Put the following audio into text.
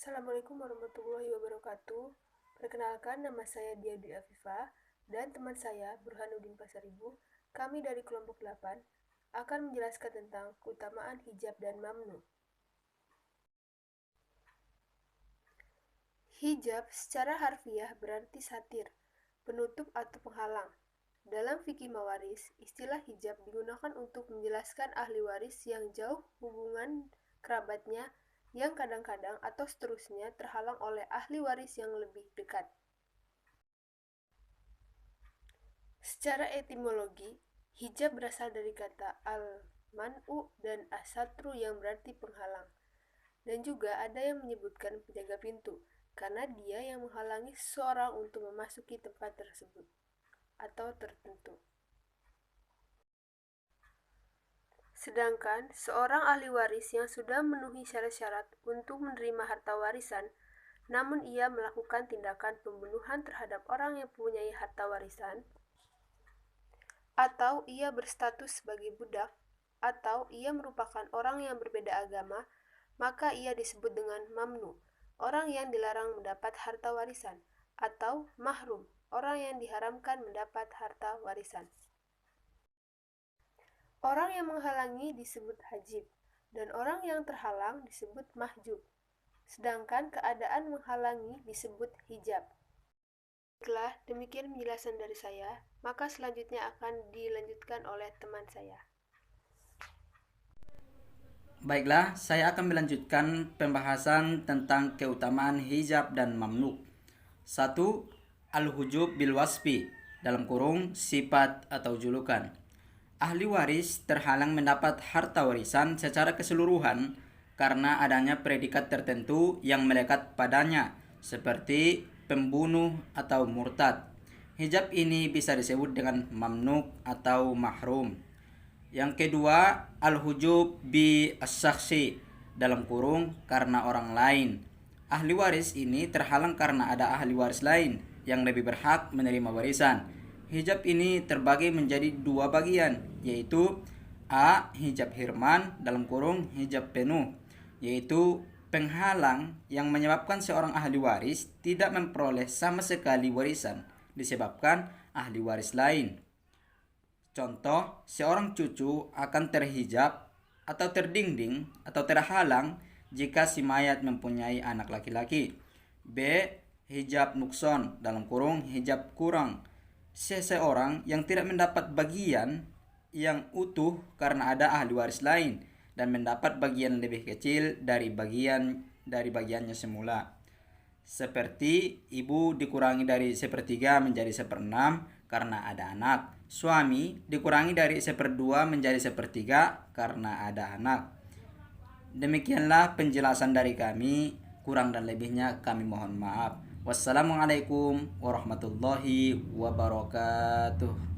Assalamualaikum warahmatullahi wabarakatuh. Perkenalkan, nama saya Dia Dwi Afifah dan teman saya Burhanuddin Pasaribu. Kami dari kelompok 8 akan menjelaskan tentang keutamaan hijab dan mamnu. Hijab secara harfiah berarti satir, penutup atau penghalang. Dalam fikih mawaris, istilah hijab digunakan untuk menjelaskan ahli waris yang jauh hubungan kerabatnya yang kadang-kadang atau seterusnya terhalang oleh ahli waris yang lebih dekat. Secara etimologi, hijab berasal dari kata al-man'u dan as-satru yang berarti penghalang. Dan juga ada yang menyebutkan penjaga pintu, karena dia yang menghalangi seseorang untuk memasuki tempat tersebut atau tertentu. Sedangkan seorang ahli waris yang sudah memenuhi syarat-syarat untuk menerima harta warisan, namun ia melakukan tindakan pembunuhan terhadap orang yang mempunyai harta warisan, atau ia berstatus sebagai budak, atau ia merupakan orang yang berbeda agama, maka ia disebut dengan mamnu, orang yang dilarang mendapat harta warisan, atau mahrum, orang yang diharamkan mendapat harta warisan. Orang yang menghalangi disebut hajib, dan orang yang terhalang disebut mahjub. Sedangkan keadaan menghalangi disebut hijab. Baiklah, demikian penjelasan dari saya, maka selanjutnya akan dilanjutkan oleh teman saya. Baiklah, saya akan melanjutkan pembahasan tentang keutamaan hijab dan mamnu. 1. Al-hujub bil wasfi, dalam kurung sifat atau julukan. Ahli waris terhalang mendapat harta warisan secara keseluruhan karena adanya predikat tertentu yang melekat padanya, seperti pembunuh atau murtad. Hijab ini bisa disebut dengan mamnu atau mahrum. Yang kedua, al-hujub bi as-saksi, dalam kurung karena orang lain. Ahli waris ini terhalang karena ada ahli waris lain yang lebih berhak menerima warisan. Hijab ini terbagi menjadi dua bagian, yaitu A. Hijab hirman, dalam kurung hijab penuh, yaitu penghalang yang menyebabkan seorang ahli waris tidak memperoleh sama sekali warisan disebabkan ahli waris lain. Contoh, seorang cucu akan terhijab atau terdinding atau terhalang jika si mayat mempunyai anak laki-laki. B. Hijab nukson, dalam kurung hijab kurang, seseorang yang tidak mendapat bagian yang utuh karena ada ahli waris lain dan mendapat bagian lebih kecil dari bagiannya semula. Seperti ibu dikurangi dari 1/3 menjadi 1/6 karena ada anak. Suami dikurangi dari 1/2 menjadi 1/3 karena ada anak. Demikianlah penjelasan dari kami. Kurang dan lebihnya kami mohon maaf. Wassalamualaikum warahmatullahi wabarakatuh.